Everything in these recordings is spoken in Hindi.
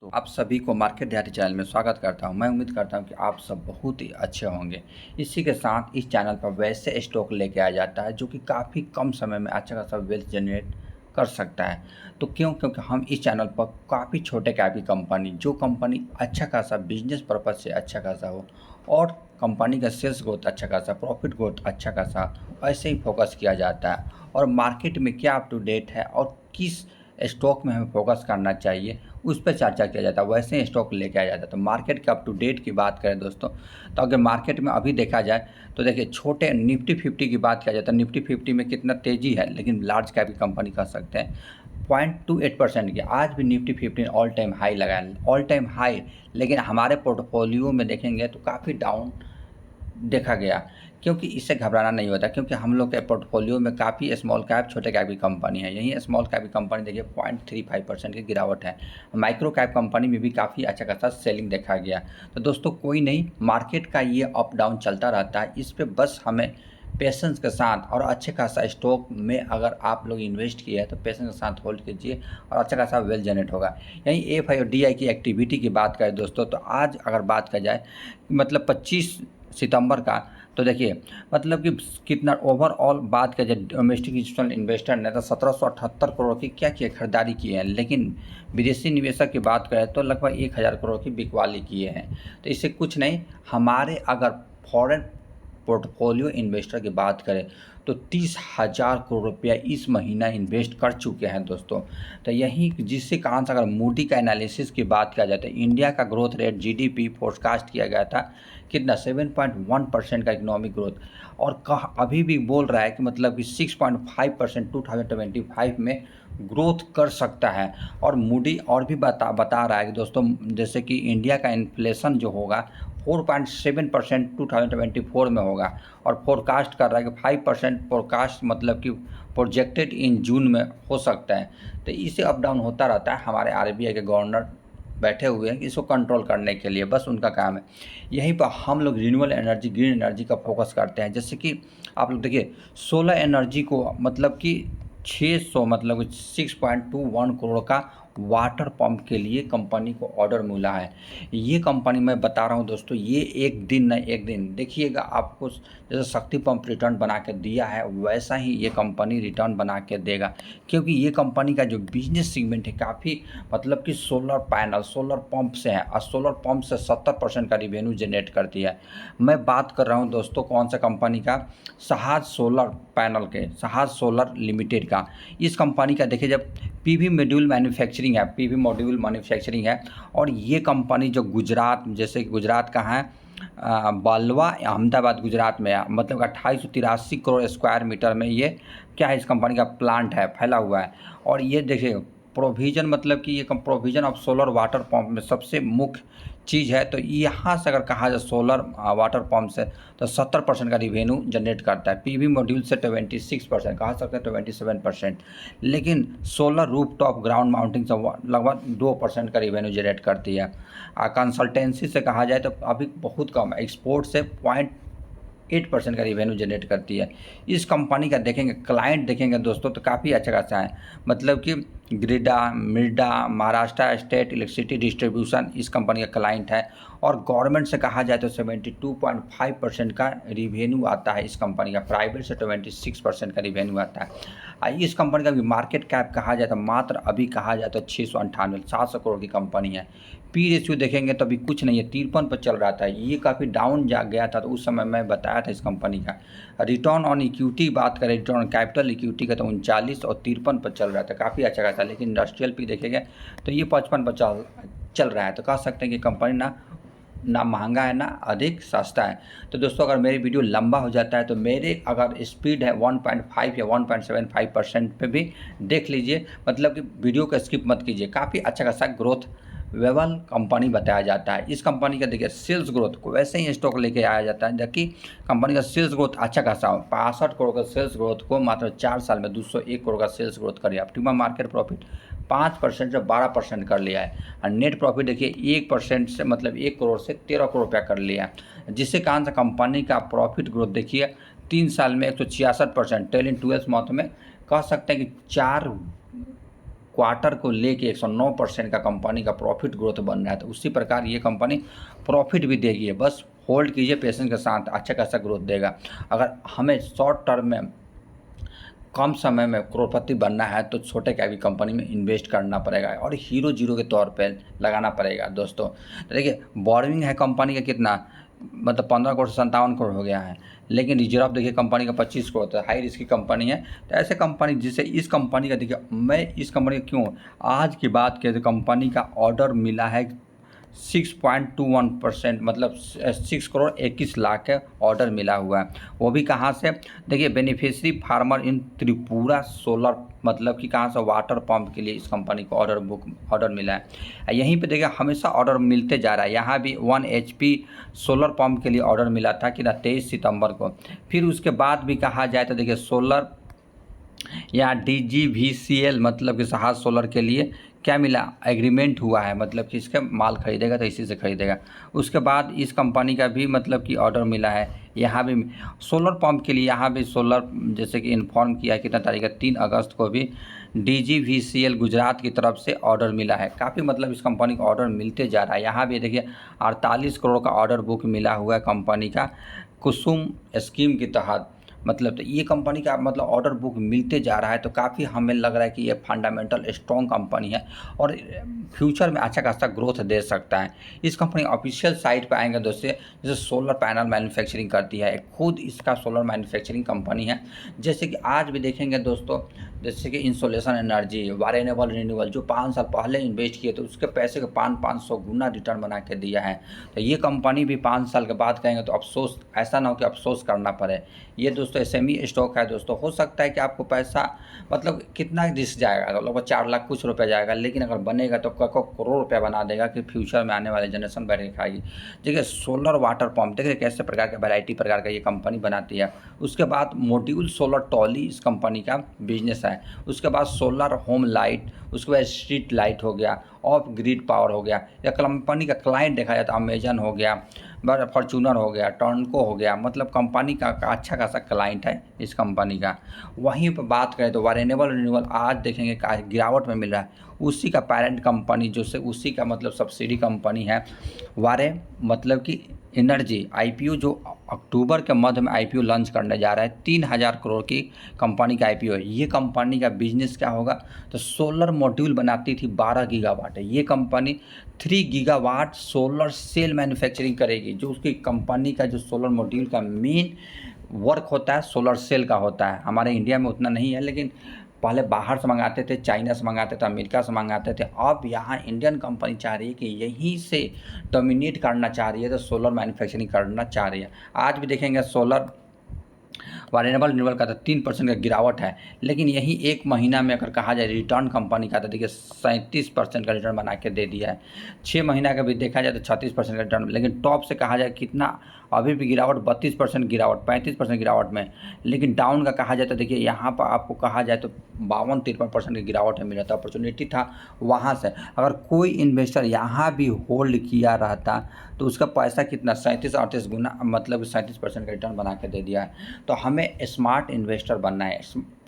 तो आप सभी को मार्केट डायरी चैनल में स्वागत करता हूं। मैं उम्मीद करता हूं कि आप सब बहुत ही अच्छे होंगे। इसी के साथ इस चैनल पर वैसे स्टॉक लेके आ जाता है जो कि काफ़ी कम समय में अच्छा खासा वेल्थ जनरेट कर सकता है। तो क्योंकि हम इस चैनल पर काफ़ी छोटे कैप की कंपनी, जो कंपनी अच्छा खासा बिजनेस पर्पज से अच्छा खासा हो और कंपनी का सेल्स ग्रोथ अच्छा खासा, प्रॉफिट ग्रोथ अच्छा खासा, ऐसे ही फोकस किया जाता है। और मार्केट में क्या अप टू डेट है और किस स्टॉक में हमें फोकस करना चाहिए, उस पर चर्चा किया जाता है। वैसे ही स्टॉक लेके आया जाता है। तो मार्केट के अप टू डेट की बात करें दोस्तों, तो अगर मार्केट में अभी देखा जाए तो देखिए, छोटे निफ्टी 50 की बात किया जाता है। निफ्टी 50 में कितना तेज़ी है, लेकिन लार्ज कैप की कंपनी कह सकते हैं 0.28% की आज भी निफ्टी 50 ऑल टाइम हाई लगा है, ऑल टाइम हाई। लेकिन हमारे पोर्टफोलियो में देखेंगे तो काफ़ी डाउन देखा गया, क्योंकि इससे घबराना नहीं होता, क्योंकि हम लोग के पोर्टफोलियो में काफ़ी स्मॉल कैप, छोटे कैप की कंपनी है। यही स्मॉल कैप की कंपनी देखिए 0.35% की गिरावट है। माइक्रो कैप कंपनी में भी काफ़ी अच्छा खासा सेलिंग देखा गया। तो दोस्तों कोई नहीं, मार्केट का ये अप डाउन चलता रहता है। इस पर बस हमें पेशेंस के साथ और अच्छे खासा स्टॉक में अगर आप लोग इन्वेस्ट किए हैं तो पेशेंस के साथ होल्ड कीजिए और अच्छा खासा वेल्थ जनरेट होगा। यहीं एफ आई और डी आई की एक्टिविटी की बात करें दोस्तों, तो आज अगर बात की जाए मतलब 25 सितंबर का, तो देखिए मतलब कि कितना ओवरऑल बात किया जाए डोमेस्टिक इंस्टीट्यूशनल इन्वेस्टर ने तो 1778 करोड़ की क्या किए खरीदारी की है, लेकिन विदेशी निवेशक की बात करें तो लगभग 1000 करोड़ की बिकवाली किए हैं। तो इससे कुछ नहीं, हमारे अगर फॉरेन पोर्टफोलियो इन्वेस्टर की बात करें तो 30,000 करोड़ रुपया इस महीना इन्वेस्ट कर चुके हैं दोस्तों। तो यही जिससे कारण से अगर मूडी का एनालिसिस की बात किया जाता है, इंडिया का ग्रोथ रेट जीडीपी फोरकास्ट किया गया था कितना 7.1% का इकोनॉमिक ग्रोथ, और कह अभी भी बोल रहा है कि मतलब कि 6.5% 2025 में ग्रोथ कर सकता है। और मूडी और भी बता रहा है कि दोस्तों जैसे कि इंडिया का इन्फ्लेशन जो होगा 4.7% 2024 में होगा, और फोरकास्ट कर रहा है कि 5% फोरकास्ट मतलब कि प्रोजेक्टेड इन जून में हो सकता है। तो इसे अप डाउन होता रहता है। हमारे आरबीआई के गवर्नर बैठे हुए हैं इसको कंट्रोल करने के लिए, बस उनका काम है। यहीं पर हम लोग रिन्यूएबल एनर्जी, ग्रीन एनर्जी का फोकस करते हैं। जैसे कि आप लोग देखिए, सोलर एनर्जी को मतलब कि 600 मतलब 6.21 करोड़ का वाटर पंप के लिए कंपनी को ऑर्डर मिला है। ये कंपनी मैं बता रहा हूँ दोस्तों, ये एक दिन न एक दिन देखिएगा आपको, जैसे शक्ति पंप रिटर्न बना के दिया है वैसा ही ये कंपनी रिटर्न बना के देगा। क्योंकि ये कंपनी का जो बिजनेस सेगमेंट है काफ़ी मतलब कि सोलर पैनल, सोलर पंप से है, और सोलर पंप से 70% का रिवेन्यू जनरेट करती है। मैं बात कर रहा हूँ दोस्तों कौन सा कंपनी का, सहाज सोलर पैनल के, सहाज सोलर लिमिटेड का। इस कंपनी का देखिए, जब पीवी मॉड्यूल मैन्युफैक्चरिंग है, पीवी मॉड्यूल मैन्युफैक्चरिंग है। और ये कंपनी जो गुजरात, जैसे गुजरात का है बालवा, अहमदाबाद गुजरात में है, मतलब 2883 करोड़ स्क्वायर मीटर में ये क्या है, इस कंपनी का प्लांट है, फैला हुआ है। और ये देखिए प्रोविज़न मतलब कि ये provision of solar water pump में सबसे मुख्य चीज़ है। तो यहाँ से अगर कहा जाए सोलर वाटर पंप से, तो 70% का रिवेन्यू जनरेट करता है। पीवी मॉड्यूल से 26%, कहा सकते हैं 27%, लेकिन solar roof top ground mounting से लगभग 2% का रिवेन्यू जनरेट करती है। कंसल्टेंसी से कहा जाए तो अभी बहुत कम है, एक्सपोर्ट से 8% का रिवेन्यू जनरेट करती है। इस कंपनी का देखेंगे क्लाइंट देखेंगे दोस्तों तो काफ़ी अच्छा खासा है, मतलब कि ग्रिडा, मिर्डा, महाराष्ट्र स्टेट इलेक्ट्रिसिटी डिस्ट्रीब्यूशन इस कंपनी का क्लाइंट है। और गवर्नमेंट से कहा जाए तो 72.5% का रिवेन्यू आता है इस कंपनी का, प्राइवेट से 26% का रिवेन्यू आता है। इस कंपनी का भी मार्केट कैप कहा जाए तो मात्र अभी कहा जाए तो 698 700 करोड़ की कंपनी है। पी रेशियो देखेंगे तो अभी कुछ नहीं है, 53 पर चल रहा था। ये काफ़ी डाउन जा गया था, तो उस समय मैं बताया था इस कंपनी का। रिटर्न ऑन इक्विटी बात करें, रिटर्न ऑन कैपिटल इक्विटी का, तो 39 और 53 पर चल रहा था, काफ़ी अच्छा खासा। लेकिन इंडस्ट्रियल पी देखेंगे तो ये 55 पर चल रहा है। तो कह सकते हैं कि कंपनी ना महंगा है ना अधिक सस्ता है। तो दोस्तों अगर मेरी वीडियो लंबा हो जाता है तो मेरे अगर स्पीड है 1.5 या 1.75% पे भी देख लीजिए, मतलब कि वीडियो को स्किप मत कीजिए। काफ़ी अच्छा खासा ग्रोथ वेबल कंपनी बताया जाता है। इस कंपनी का देखिए सेल्स ग्रोथ को वैसे ही स्टॉक लेके आया जाता है, जबकि कंपनी का सेल्स ग्रोथ अच्छा खासा हो, 65 करोड़ का सेल्स ग्रोथ को मात्र 4 साल में 201 करोड़ का सेल्स ग्रोथ कर लिया। ऑप्टिमम मार्केट प्रॉफिट 5% से 12% कर लिया है। और नेट प्रॉफिट देखिए 1% से मतलब 1 करोड़ से 13 करोड़ रुपया कर लिया है। जिससे कारण से कंपनी का प्रॉफिट ग्रोथ देखिए 3 साल में 166%, ट्रेलिंग 12 मंथ में कह सकते हैं कि 4 क्वार्टर को लेके 109% का कंपनी का प्रॉफिट ग्रोथ बन रहा है। तो उसी प्रकार ये कंपनी प्रॉफिट भी देगी, बस होल्ड कीजिए पेशेंस के साथ, अच्छा खासा ग्रोथ देगा। अगर हमें शॉर्ट टर्म में कम समय में करोड़पति बनना है तो छोटे कैप की कंपनी में इन्वेस्ट करना पड़ेगा और हीरो जीरो के तौर पे लगाना पड़ेगा दोस्तों। तो देखिए बोरिंग है कंपनी का कितना, मतलब 15 करोड़ से 57 करोड़ हो गया है, लेकिन रिजर्व देखिए कंपनी का 25 करोड़, तो हाई रिस्क की कंपनी है। तो ऐसे कंपनी जिससे इस कंपनी का देखिए, मैं इस कंपनी का क्यों आज की बात करें तो कंपनी का ऑर्डर मिला है 6.21%, मतलब 6 करोड़ 21 लाख का ऑर्डर मिला हुआ है। वो भी कहाँ से, देखिए beneficiary farmer in Tripura solar, मतलब कि कहाँ से, वाटर पंप के लिए इस कंपनी को ऑर्डर मिला है। यहीं पे देखिए हमेशा ऑर्डर मिलते जा रहा है। यहाँ भी 1 HP सोलर पंप के लिए ऑर्डर मिला था कि ना 23 सितंबर को। फिर उसके बाद भी कहा जाए तो देखिए सोलर या DGVCL, मतलब कि सहाज सोलर के लिए क्या मिला, एग्रीमेंट हुआ है, मतलब कि इसका माल खरीदेगा तो इसी से खरीदेगा। उसके बाद इस कंपनी का भी मतलब कि ऑर्डर मिला है। यहाँ भी सोलर पंप के लिए, यहाँ भी सोलर जैसे कि इन्फॉर्म किया है कितना तारीख है, 3 अगस्त को भी DGVCL गुजरात की तरफ से ऑर्डर मिला है। काफ़ी मतलब इस कंपनी का ऑर्डर मिलते जा रहा है। यहाँ भी देखिए 48 करोड़ का ऑर्डर बुक मिला हुआ है कंपनी का कुसुम स्कीम के तहत। मतलब तो ये कंपनी का मतलब ऑर्डर बुक मिलते जा रहा है, तो काफ़ी हमें लग रहा है कि ये फंडामेंटल स्ट्रॉन्ग कंपनी है और फ्यूचर में अच्छा खासा ग्रोथ दे सकता है। इस कंपनी ऑफिशियल साइट पे आएंगे दोस्तों, जैसे सोलर पैनल मैन्युफैक्चरिंग करती है, खुद इसका सोलर मैन्युफैक्चरिंग कंपनी है। जैसे कि आज भी देखेंगे दोस्तों, जैसे कि इंसोलेशन एनर्जी, वारेनेबल रिन्यूएबल, जो 5 साल पहले इन्वेस्ट किए तो उसके पैसे का 500 गुना रिटर्न बना के दिया है। तो ये कंपनी भी 5 साल के बाद कहेंगे तो अफसोस, ऐसा ना हो कि अफसोस करना पड़े। ये दोस्तों SME स्टॉक है दोस्तों। हो सकता है कि आपको पैसा मतलब कितना रिस्क जाएगा, लगभग 4 लाख कुछ रुपये जाएगा, लेकिन अगर बनेगा तो करोड़ रुपया बना देगा कि फ्यूचर में आने वाले जनरेशन बैठ के खाएगी। देखिए सोलर वाटर पंप, देखिए कैसे प्रकार का वैरायटी प्रकार का ये कंपनी बनाती है। उसके बाद मॉड्यूल सोलर टॉली इस कंपनी का बिजनेस है। उसके बाद सोलर होम लाइट, उसके बाद स्ट्रीट लाइट हो गया, ऑफ ग्रिड पावर हो गया। या कंपनी का क्लाइंट देखा जाए तो अमेजन हो गया, फॉर्चूनर हो गया, टर्नको हो गया, मतलब कंपनी का अच्छा खासा क्लाइंट है इस कंपनी का। वहीं पर बात करें तो वारेनेबल रिन्यूएबल आज देखेंगे गिरावट में मिल रहा है। उसी का पेरेंट कंपनी जो से उसी का मतलब सब्सिडी कंपनी है वारे, मतलब कि एनर्जी। IPO जो अक्टूबर के मध्य में IPO लॉन्च करने जा रहा है, 3000 करोड़ की कंपनी का IPO है। ये कंपनी का बिजनेस क्या होगा, तो सोलर मॉड्यूल बनाती थी 12 गीगावाट है। ये company 3 gigawatt solar cell manufacturing करेगी। जो उसकी कंपनी का जो सोलर मॉड्यूल का मेन वर्क होता है सोलर सेल का होता है। हमारे इंडिया में उतना नहीं है, लेकिन पहले बाहर से मंगाते थे, चाइना से मंगाते थे, अमेरिका से मंगाते थे। अब यहाँ इंडियन कंपनी चाह रही है कि यहीं से डोमिनेट करना चाह रही है, तो सोलर मैन्युफैक्चरिंग करना चाह रही है। आज भी देखेंगे सोलर वारेनेबल रिन्यूएबल का तो 3% का गिरावट है, लेकिन यही 1 महीना में अगर कहा जाए रिटर्न कंपनी का तो देखिए 37% का रिटर्न बना के दे दिया है। 6 महीना का भी देखा जाए तो 36% का रिटर्न, लेकिन टॉप से कहा जाए कितना, अभी भी गिरावट 32% गिरावट, 35% गिरावट में। लेकिन डाउन का कहा जाए तो देखिए यहाँ पर आपको कहा जाए तो 52-53% की गिरावट है मिला था। अपॉर्चुनिटी था वहाँ से, अगर कोई इन्वेस्टर यहाँ भी होल्ड किया रहता तो उसका पैसा कितना 37-38 गुना, मतलब 37% का रिटर्न बना के दे दिया है। तो हमें स्मार्ट इन्वेस्टर बनना है।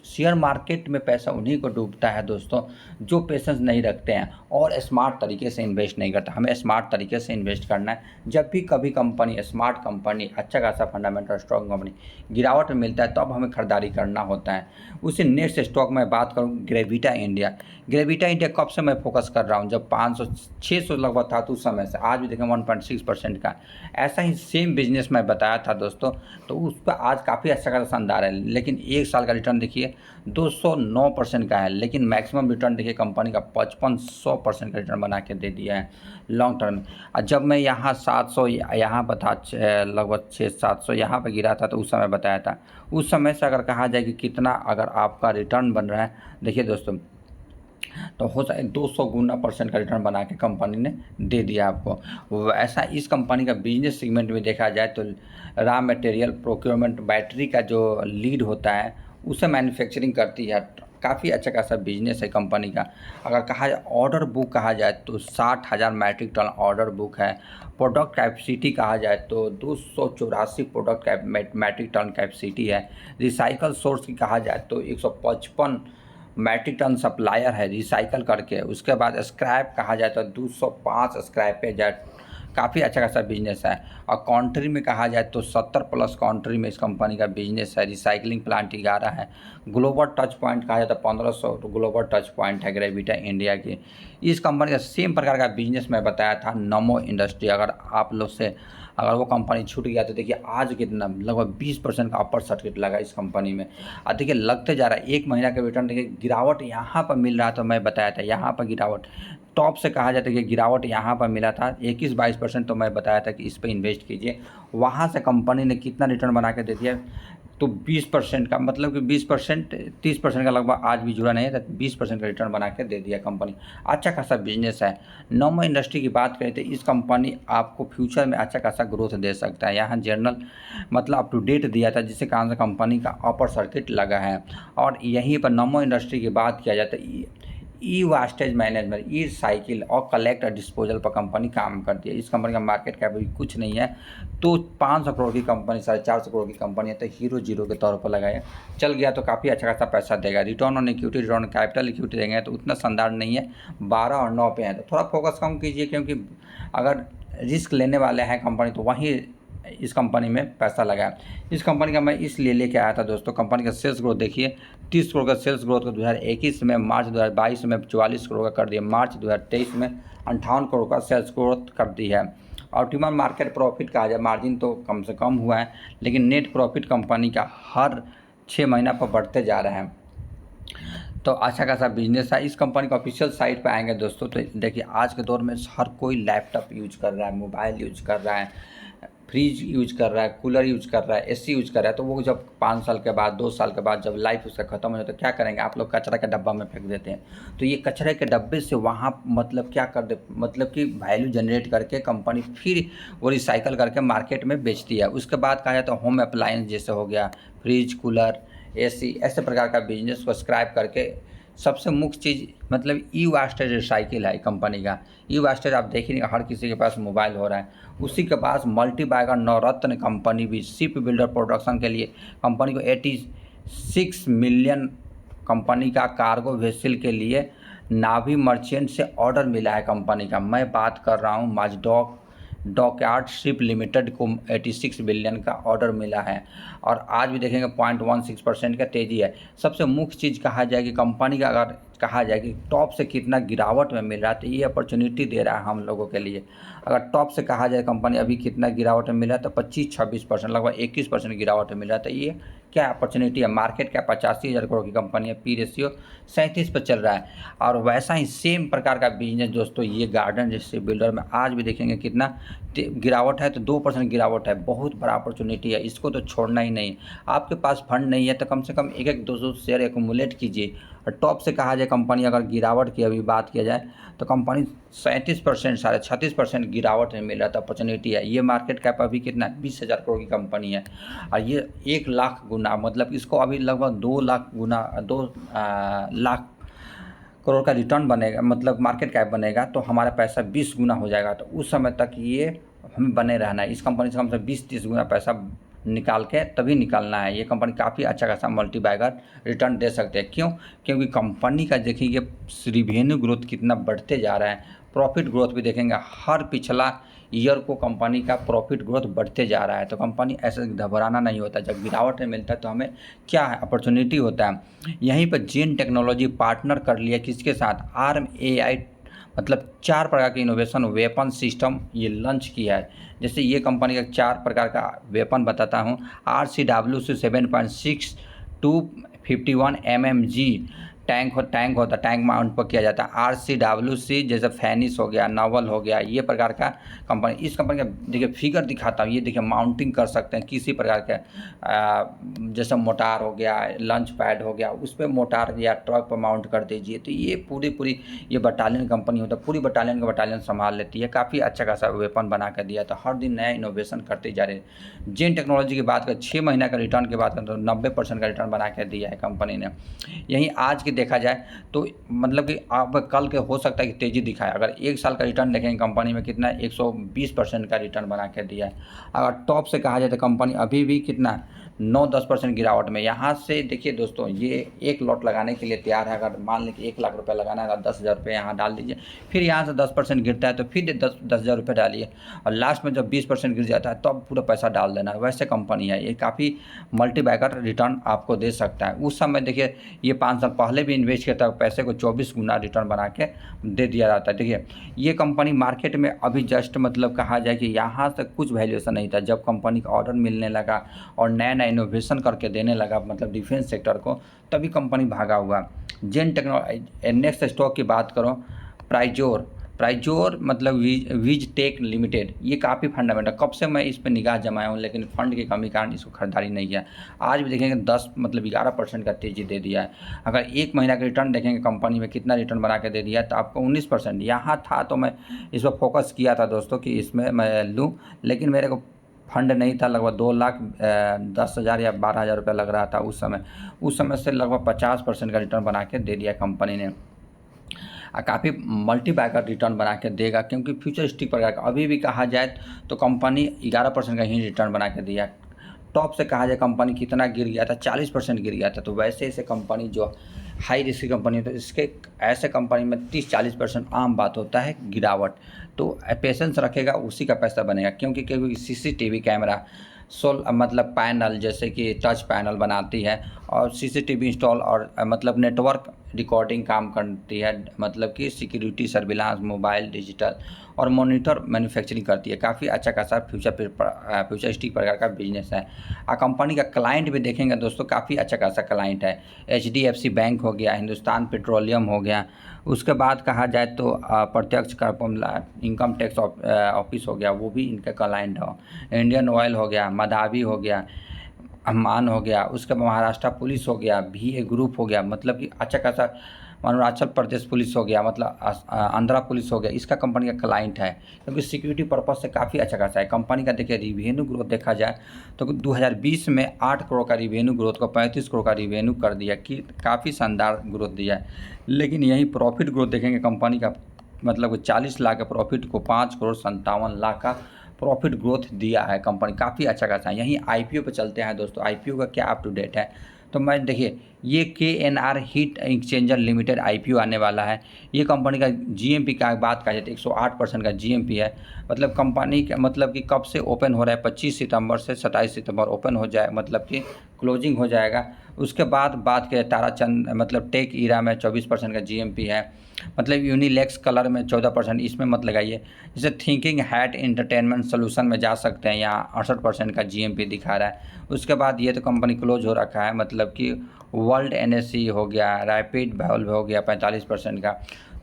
शेयर मार्केट में पैसा उन्हीं को डूबता है दोस्तों जो पेशेंस नहीं रखते हैं और स्मार्ट तरीके से इन्वेस्ट नहीं करते। हमें स्मार्ट तरीके से इन्वेस्ट करना है। जब भी कभी कंपनी, स्मार्ट कंपनी, अच्छा खासा फंडामेंटल स्ट्रॉन्ग कंपनी गिरावट में मिलता है, तब हमें खरीदारी करना होता है। उसी नेक्स्ट स्टॉक में बात करूँ ग्रेविटा इंडिया। ग्रेविटा इंडिया कब से मैं फोकस कर रहा हूँ, जब 500-600 लगभग था तो उस समय से। आज भी देखें 1.6% का। ऐसा ही सेम बिजनेस मैं बताया था दोस्तों, तो उस पर आज काफ़ी अच्छा खासा शानदार है। लेकिन 1 साल का रिटर्न देखिए 209% का है, लेकिन मैक्सिमम रिटर्न देखिए कंपनी का 5500% का रिटर्न बना के दे दिया है लॉन्ग टर्म में। और जब मैं यहाँ 700 यहाँ पर था, लगभग 600-700 यहाँ पर गिरा था, तो उस समय बताया था। उस समय से अगर कहा जाए कि कितना अगर आपका रिटर्न बन रहा है, देखिए दोस्तों, तो हो सकता है 200 गुना % का रिटर्न बना के कंपनी ने दे दिया आपको। ऐसा इस कंपनी का बिजनेस सेगमेंट में देखा जाए तो रॉ मटेरियल प्रोक्योरमेंट, बैटरी का जो लीड होता है उसे मैन्युफैक्चरिंग करती है। काफ़ी अच्छा खासा बिजनेस है कंपनी का। अगर कहा जाए ऑर्डर बुक कहा जाए तो 60,000 मैट्रिक टन ऑर्डर बुक है। प्रोडक्ट कैपेसिटी कहा जाए तो 284 प्रोडक्ट मैट्रिक टन कैपेसिटी है। रिसाइकल सोर्स की कहा जाए तो 155 मैट्रिक टन सप्लायर है रिसाइकल करके। उसके बाद स्क्रैप कहा जाए तो 205 स्क्रैप पे जाए, काफ़ी अच्छा खासा बिजनेस है। और कंट्री में कहा जाए तो 70 प्लस कंट्री में इस कंपनी का बिजनेस है। रिसाइकलिंग प्लांट 11 है। ग्लोबल टच पॉइंट कहा जाए तो 1500 ग्लोबल टच पॉइंट है ग्रेविटा इंडिया की। इस कंपनी का सेम प्रकार का बिजनेस मैं बताया था नमो इंडस्ट्री। अगर आप लोग से अगर वो कंपनी छूट गया तो देखिए आज कितना लगभग 20% का अपर सर्किट लगा इस कंपनी में। और देखिए लगते जा रहा है 1 महीना का रिटर्न देखिए गिरावट यहाँ पर मिल रहा था, मैं बताया था यहाँ पर गिरावट टॉप से कहा जाता है कि गिरावट यहाँ पर मिला था 21-22%, तो मैं बताया था कि इस पर इन्वेस्ट कीजिए। वहाँ से कंपनी ने कितना रिटर्न बना के दे दिया तो 20% का, मतलब कि 20% 30% का लगभग आज भी जुड़ा नहीं है, तो 20% का रिटर्न बना के दे दिया कंपनी। अच्छा खासा बिजनेस है। नोमो इंडस्ट्री की बात करें तो इस कंपनी आपको फ्यूचर में अच्छा खासा ग्रोथ दे सकता है। यहाँ जर्नल मतलब अप टू डेट दिया था जिससे कारण से कंपनी का अपर सर्किट लगा है। और यहीं पर नोमो इंडस्ट्री की बात किया जाए तो ई वास्टेज मैनेजमेंट, ई साइकिल और कलेक्ट और डिस्पोजल पर कंपनी काम करती है। इस कंपनी का मार्केट कैप भी कुछ नहीं है, तो 500 करोड़ की कंपनी 450 करोड़ की कंपनी है, तो हीरो जीरो के तौर पर लगाया चल गया तो काफ़ी अच्छा खासा पैसा देगा। Return on equity, return capital equity देंगे तो उतना शानदार नहीं है, 12 और 9 पे है, तो थोड़ा फोकस कम कीजिए, क्योंकि अगर रिस्क लेने वाले हैं कंपनी तो वहीं इस कंपनी में पैसा लगाया। इस कंपनी का मैं इसलिए लेके आया था दोस्तों, कंपनी का सेल्स ग्रोथ देखिए 30 करोड़ का सेल्स ग्रोथ को 2021 में, मार्च 2022 में 44 करोड़ का कर दिया, मार्च 2023 में 58 करोड़ का सेल्स ग्रोथ कर दी है। ऑप्टिमम मार्केट प्रॉफिट कहा जाए, मार्जिन तो कम से कम हुआ है लेकिन नेट प्रॉफिट कंपनी का हर 6 महीना पर बढ़ते जा रहे हैं, तो अच्छा खासा बिजनेस है। इस कंपनी का ऑफिशियल साइट पे आएंगे दोस्तों तो देखिए आज के दौर में हर कोई लैपटॉप यूज कर रहा है, मोबाइल यूज कर रहा है, फ्रिज यूज कर रहा है, कूलर यूज कर रहा है, एसी यूज कर रहा है, तो वो जब 5 साल के बाद 2 साल के बाद जब लाइफ उसका ख़त्म हो जाए तो क्या करेंगे आप लोग, कचरा के डब्बा में फेंक देते हैं। तो ये कचरे के डब्बे से वहाँ मतलब क्या कर दे, मतलब कि वैल्यू जनरेट करके कंपनी फिर वो रिसाइकल करके मार्केट में बेचती है। उसके बाद कहा जाए तो होम अप्लायंस जैसे हो गया फ्रिज, कूलर, एसी, ऐसे प्रकार का बिजनेस को स्क्रैप करके सबसे मुख्य चीज़ मतलब ई वास्टेज साइकिल है कंपनी का। ई वास्टेज आप देख ही नहीं, हर किसी के पास मोबाइल हो रहा है। उसी के पास मल्टी बैगर नवरत्न कंपनी भी शिप बिल्डर प्रोडक्शन के लिए कंपनी को 86 मिलियन कंपनी का कार्गो वेसल के लिए नावी मर्चेंट से ऑर्डर मिला है कंपनी का। मैं बात कर रहा हूँ माझडॉक डॉकयार्ड शिप लिमिटेड को 86 बिलियन का ऑर्डर मिला है और आज भी देखेंगे 0.16% का तेज़ी है। सबसे मुख्य चीज़ कहा जाए कि कंपनी का अगर कहा जाए कि टॉप से कितना गिरावट में मिल रहा है तो ये अपॉर्चुनिटी दे रहा है हम लोगों के लिए। अगर टॉप से कहा जाए कंपनी अभी कितना गिरावट में मिल रहा है तो 25-26% लगभग 21% गिरावट में मिल रहा है, तो ये क्या अपॉर्चुनिटी है। मार्केट कैप 85,000 करोड़ की कंपनी है, पी रेशियो 37 पर चल रहा है। और वैसा ही सेम प्रकार का बिजनेस दोस्तों ये गार्डन जैसे बिल्डर में आज भी देखेंगे कितना गिरावट है, तो 2% गिरावट है, बहुत बड़ा अपॉर्चुनिटी है, इसको तो छोड़ना ही नहीं। आपके पास फंड नहीं है तो कम से कम 1-1 200 शेयर एक्यूमुलेट कीजिए। और टॉप से कहा जाए कंपनी अगर गिरावट की अभी बात किया जाए तो कंपनी 37% 36% गिरावट में मिल रहा था, अपॉर्चुनिटी है। ये मार्केट कैप अभी कितना 20,000 करोड़ की कंपनी है और ये 1 लाख गुना, मतलब इसको अभी लगभग 2 लाख गुना 2 लाख करोड़ का रिटर्न बनेगा, मतलब मार्केट कैप बनेगा तो हमारा पैसा 20 गुना हो जाएगा। तो उस समय तक ये हमें बने रहना है, इस कंपनी से कम से 20-30 गुना पैसा निकाल के तभी निकालना है। ये कंपनी काफ़ी अच्छा खासा मल्टी बैगर रिटर्न दे सकते हैं। क्यों? क्योंकि कंपनी का देखिए रिवेन्यू ग्रोथ कितना बढ़ते जा रहा है, प्रॉफिट ग्रोथ भी देखेंगे हर पिछला ईयर को कंपनी का प्रॉफिट ग्रोथ बढ़ते जा रहा है। तो कंपनी ऐसे घबराना नहीं होता, जब गिरावट में मिलता है तो हमें क्या है अपॉर्चुनिटी होता है। यहीं पर जेन टेक्नोलॉजी पार्टनर कर लिया किसके साथ, आर्म AI, मतलब 4 प्रकार के इनोवेशन वेपन सिस्टम ये लॉन्च किया है। जैसे ये कंपनी का 4 प्रकार का वेपन बताता हूँ। RCWC 7.6 251 mmg टैंक होता, टैंक माउंट पर किया जाता है। RCWC जैसे फैनिस हो गया, नावल हो गया, ये प्रकार का कंपनी। इस कंपनी का देखिए फिगर दिखाता हूँ, ये देखिए माउंटिंग कर सकते हैं किसी प्रकार के जैसे मोटार हो गया, लंच पैड हो गया, उस पर मोटार या ट्रक पर माउंट कर दीजिए। तो ये पूरी ये बटालियन कंपनी होता है, पूरी बटालियन का बटालियन संभाल लेती है। काफ़ी अच्छा खासा वेपन बना कर दिया, तो हर दिन नया इनोवेशन करते जा रहे हैं। जेन टेक्नोलॉजी की बात करें 6 महीना का रिटर्न की बात करें तो 90% का रिटर्न बना कर दिया है कंपनी ने। यहीं आज की देखा जाए तो मतलब कि आप कल के हो सकता है कि तेज़ी दिखाए। अगर 1 साल का रिटर्न देखेंगे कंपनी में कितना 120% का रिटर्न बना के दिया है। अगर टॉप से कहा जाए तो कंपनी अभी भी कितना 9-10% गिरावट में। यहाँ से देखिए दोस्तों, ये एक लॉट लगाने के लिए तैयार है। अगर मान लें कि 1 लाख रुपये लगाना है तो 10,000 रुपये यहाँ डाल दीजिए, फिर यहाँ से 10% गिरता है तो फिर 10,000 रुपये डालिए, और लास्ट में जब 20% गिर जाता है तब पूरा पैसा डाल देना है। वैसे कंपनी है ये, काफ़ी मल्टीबैगर रिटर्न आपको दे सकता है। उस समय देखिए ये 5 साल पहले भी इन्वेस्ट किया था, पैसे को 24 गुना रिटर्न बना के दे दिया जाता है। देखिए ये कंपनी मार्केट में अभी जस्ट मतलब कहा जाए कि यहाँ तक कुछ वैल्यूएशन नहीं था। जब कंपनी का ऑर्डर मिलने लगा और नया नया इनोवेशन करके देने लगा मतलब डिफेंस सेक्टर को, तभी कंपनी भागा हुआ। जेन टेक्नोलॉजी। नेक्स्ट स्टॉक की बात करो, प्राइजोर मतलब विजटेक लिमिटेड, ये काफ़ी फंडामेंटल। कब से मैं इस पर निगाह जमाया हूँ, लेकिन फंड की कमी कारण इसको खरीदारी नहीं किया। आज भी देखेंगे 10 मतलब 11% का तेज़ी दे दिया है। अगर 1 महीना का रिटर्न देखेंगे कंपनी में कितना रिटर्न बना के दे दिया, तो आपको 19% यहाँ था। तो मैं इस पर फोकस किया था दोस्तों कि इसमें मैं लूँ, लेकिन मेरे को फंड नहीं था। लगभग 2,10,000 या 12,000 रुपये लग रहा था उस समय से लगभग 50% का रिटर्न बना के दे दिया कंपनी ने। काफ़ी मल्टीबैगर रिटर्न बना के देगा, क्योंकि फ्यूचरिस्टिक प्रकार का अभी भी कहा जाए तो कंपनी 11% का ही रिटर्न बना के दिया। टॉप से कहा जाए कंपनी कितना गिर गया था, 40% गिर गया था। तो वैसे ऐसे कंपनी जो हाई रिस्क की कंपनी है, तो इसके ऐसे कंपनी में 30-40% आम बात होता है गिरावट। तो पेशेंस रखेगा उसी का पैसा बनेगा, क्योंकि सीसीटीवी कैमरा मतलब पैनल जैसे कि टच पैनल बनाती है, और सीसीटीवी इंस्टॉल और मतलब नेटवर्क रिकॉर्डिंग काम करती है, मतलब कि सिक्योरिटी सर्विलांस मोबाइल डिजिटल और मॉनिटर मैन्युफैक्चरिंग करती है। काफ़ी अच्छा खासा फ्यूचरिस्टिक प्रकार का बिजनेस है। कंपनी का क्लाइंट भी देखेंगे दोस्तों, काफ़ी अच्छा खासा क्लाइंट है। HDFC बैंक हो गया, हिंदुस्तान पेट्रोलियम हो गया, उसके बाद कहा जाए तो प्रत्यक्ष कर इनकम टैक्स ऑफिस हो गया, वो भी इनका क्लाइंट हो। इंडियन ऑयल हो गया, मदावी हो गया, अम्मान हो गया, उसके बाद महाराष्ट्र पुलिस हो गया, VA ग्रुप हो गया, मतलब कि अच्छा खासा अरुणाचल प्रदेश पुलिस हो गया, मतलब आंध्रा पुलिस हो गया, इसका कंपनी का क्लाइंट है, क्योंकि सिक्योरिटी पर्पज़ से काफ़ी अच्छा खासा है। कंपनी का देखिए रिवेन्यू ग्रोथ देखा जाए तो 2020 में 8 करोड़ का रिवेन्यू ग्रोथ को 35 करोड़ का रिवेन्यू कर दिया, कि काफ़ी शानदार ग्रोथ दिया है। लेकिन यही प्रॉफिट ग्रोथ देखेंगे कंपनी का, मतलब 40 लाख के प्रॉफिट को 5 करोड़ 57 लाख का प्रॉफिट ग्रोथ दिया है कंपनी, काफ़ी अच्छा खासा है। यहीं IPO पे चलते हैं दोस्तों, IPO का क्या अप टू डेट है। तो मैं देखिए ये KNR heat exchanger limited IPO आने वाला है। ये कंपनी का GMP का बात कहा जाए तो 108% का GMP है। मतलब कंपनी का मतलब कि कब से ओपन हो रहा है, 25 सितंबर से 27 सितंबर ओपन हो जाए, मतलब कि क्लोजिंग हो जाएगा। उसके बाद बात करें ताराचंद मतलब टेक ईरा में 24% का GMP है। मतलब यूनिलेक्स कलर में 14%, इसमें मत लगाइए। जैसे थिंकिंग हैट एंटरटेनमेंट सोल्यूशन में जा सकते हैं, यहाँ 68% का GMP दिखा रहा है। उसके बाद ये तो कंपनी क्लोज हो रखा है, मतलब कि वर्ल्ड NSE हो गया, रैपिड वैल्व हो गया 45% का।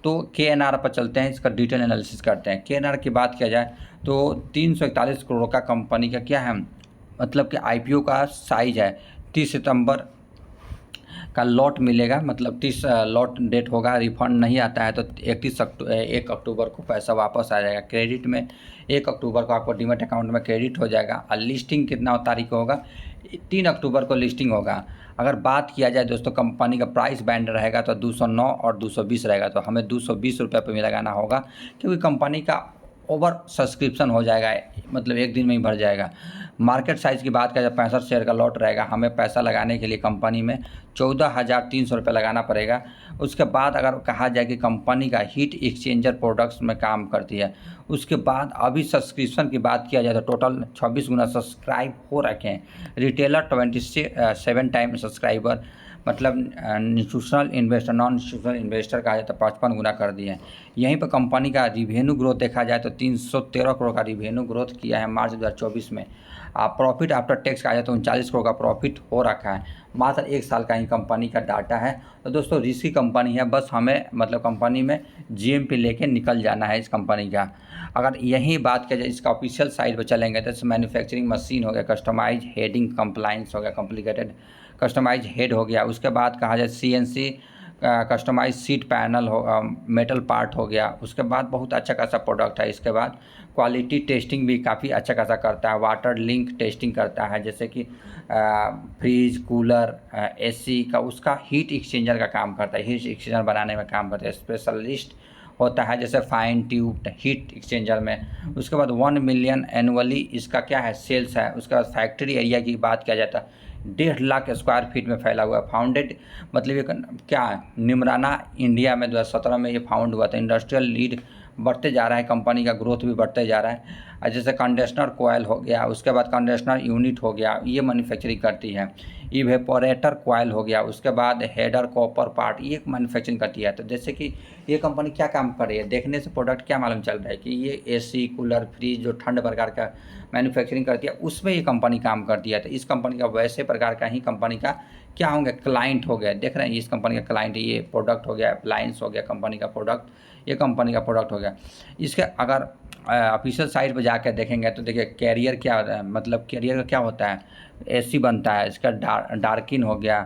तो KNR पर चलते हैं, इसका डिटेल एनालिसिस करते हैं। KNR की बात किया जाए तो 341 करोड़ का कंपनी का क्या है, मतलब कि IPO का साइज है। 30 सितंबर का लॉट मिलेगा, मतलब 30 लॉट डेट होगा। रिफंड नहीं आता है तो 1 अक्टूबर को पैसा वापस आ जाएगा क्रेडिट में। 1 अक्टूबर को आपको डीमैट अकाउंट में क्रेडिट हो जाएगा। और लिस्टिंग कितना तारीख को होगा, 3 अक्टूबर को लिस्टिंग होगा। अगर बात किया जाए दोस्तों कंपनी का प्राइस बैंड रहेगा तो 209 और 220 रहेगा, तो हमें 220 रुपये पर भी लगाना होगा, क्योंकि कंपनी का ओवर सब्सक्रिप्शन हो जाएगा, मतलब एक दिन में ही भर जाएगा। मार्केट साइज़ की बात करें, 65 शेयर का लॉट रहेगा। हमें पैसा लगाने के लिए कंपनी में 14,300 रुपये लगाना पड़ेगा। उसके बाद अगर कहा जाए कि कंपनी का हीट एक्सचेंजर प्रोडक्ट्स में काम करती है, उसके बाद अभी सब्सक्रिप्शन की बात किया जाए तो टोटल 26 गुना सब्सक्राइब हो रखे हैं। रिटेलर 27 टाइम सब्सक्राइबर, मतलब institutional investor non institutional investor कहा जाए तो 55 गुना कर दिए हैं। यहीं पर कंपनी का रिवेन्यू ग्रोथ देखा जाए तो 313 करोड़ का रिवेन्यू ग्रोथ किया है मार्च 2024 में। प्रॉफिट आफ्टर टैक्स कहा जाए तो 39 करोड़ का प्रॉफिट हो रखा है। मात्र 1 साल का ही कंपनी का डाटा है। तो दोस्तों रिस्की कंपनी है, बस हमें मतलब कंपनी में GMP लेके निकल जाना है इस कंपनी का। अगर यही बात किया जाए इसका ऑफिशियल साइट पर चलेंगे तो मैन्युफैक्चरिंग मशीन हो गया, कस्टमाइज हेडिंग कंप्लाइंस हो गया, कॉम्प्लिकेटेड कस्टमाइज हेड हो गया। उसके बाद कहा जाए CNC कस्टमाइज सीट पैनल हो, मेटल पार्ट हो गया। उसके बाद बहुत अच्छा खासा प्रोडक्ट है। इसके बाद क्वालिटी टेस्टिंग भी काफ़ी अच्छा खासा करता है, वाटर लिंक टेस्टिंग करता है, जैसे कि फ्रिज, कूलर, एसी का उसका हीट एक्सचेंजर का काम करता है, हीट एक्सचेंजर बनाने में काम करता है, स्पेशलिस्ट होता है जैसे फाइन ट्यूब हीट एक्सचेंजर में। उसके बाद 1 मिलियन एनुअली इसका क्या है सेल्स है। उसके बाद फैक्ट्री एरिया की बात किया जाता है 1.5 लाख स्क्वायर फीट में फैला हुआ है। फाउंडेड मतलब ये क्या है, निमराना इंडिया में 2017 में ये फाउंड हुआ था। इंडस्ट्रियल लीड बढ़ते जा रहा है, कंपनी का ग्रोथ भी बढ़ते जा रहा है। जैसे कंडेंसर कोयल हो गया, उसके बाद कंडेंसर यूनिट हो गया, ये मैन्युफैक्चरिंग करती है। इवेपोरेटर कोयल हो गया, उसके बाद हेडर कॉपर पार्ट, ये मैन्युफैक्चरिंग करती है। तो जैसे कि ये कंपनी क्या काम कर रही है, देखने से प्रोडक्ट क्या मालूम चल रहा है कि ये एसी, कूलर, फ्रिज जो ठंड प्रकार का मैन्युफैक्चरिंग करती है उसमें ये कंपनी काम करती है। तो इस कंपनी का वैसे प्रकार का ही कंपनी का क्या होंगे, क्लाइंट हो गया। देख रहे हैं इस कंपनी का क्लाइंट, ये प्रोडक्ट हो गया, अप्लायंस हो गया कंपनी का प्रोडक्ट, ये कंपनी का प्रोडक्ट हो गया। इसके अगर ऑफिशियल साइट पर जाकर देखेंगे तो देखिए कैरियर क्या होता है, मतलब कैरियर का क्या होता है, एसी बनता है, इसका डार्किन हो गया,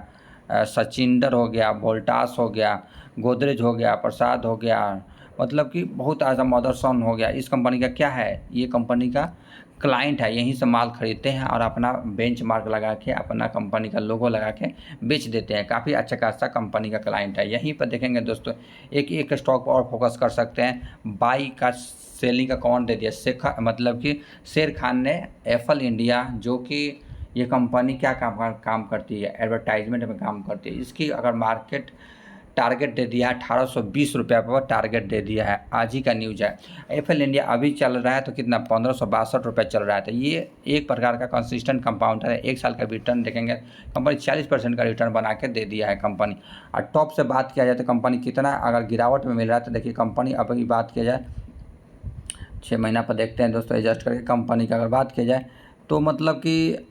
सचिंदर हो गया, वोल्टास हो गया, गोदरेज हो गया, प्रसाद हो गया, मतलब कि बहुत ऐसा मदरसन हो गया। इस कंपनी का क्या है, ये कंपनी का क्लाइंट है, यहीं से माल खरीदते हैं और अपना बेंचमार्क लगा के अपना कंपनी का लोगो लगा के बेच देते हैं। काफ़ी अच्छा खासा कंपनी का क्लाइंट है। यहीं पर देखेंगे दोस्तों एक एक स्टॉक पर और फोकस कर सकते हैं। बाई का सेलिंग का कौन दे दिया, मतलब कि शेर खान ने एफल इंडिया, जो कि ये कंपनी क्या काम करती है, एडवर्टाइजमेंट में काम करती है। इसकी अगर मार्केट टारगेट दे दिया है 1820 रुपये पर टारगेट दे दिया है, आज ही का न्यूज़ है। एफएल इंडिया अभी चल रहा है तो कितना 1562 रुपये चल रहा है। तो ये एक प्रकार का कंसिस्टेंट कंपाउंडर है। 1 साल का रिटर्न देखेंगे कंपनी 40% का रिटर्न बना के दे दिया है कंपनी। और टॉप से बात किया जाए तो कंपनी कितना अगर गिरावट में मिल रहा है तो देखिए कंपनी अभी बात किया जाए 6 महीना पर देखते हैं दोस्तों एडजस्ट करके कंपनी का अगर बात किया जाए तो मतलब कि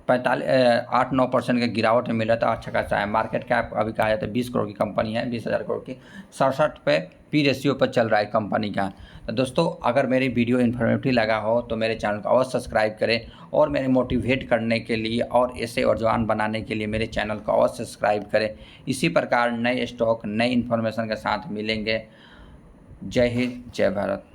8-9% का गिरावट में मिला था, अच्छा खासा है। मार्केट कैप अभी कहा जाता है 20 करोड़ की कंपनी है, 20,000 करोड़ की, 67 पे पी रेशियो पर चल रहा है कंपनी का। तो दोस्तों अगर मेरी वीडियो इन्फॉर्मेटिव लगा हो तो मेरे चैनल को अवश्य सब्सक्राइब करें और मेरे मोटिवेट करने के लिए और ऐसे और जवान बनाने के लिए मेरे चैनल को अवश्य सब्सक्राइब करें। इसी प्रकार नए स्टॉक नए इन्फॉर्मेशन के साथ मिलेंगे। जय हिंद, जय भारत।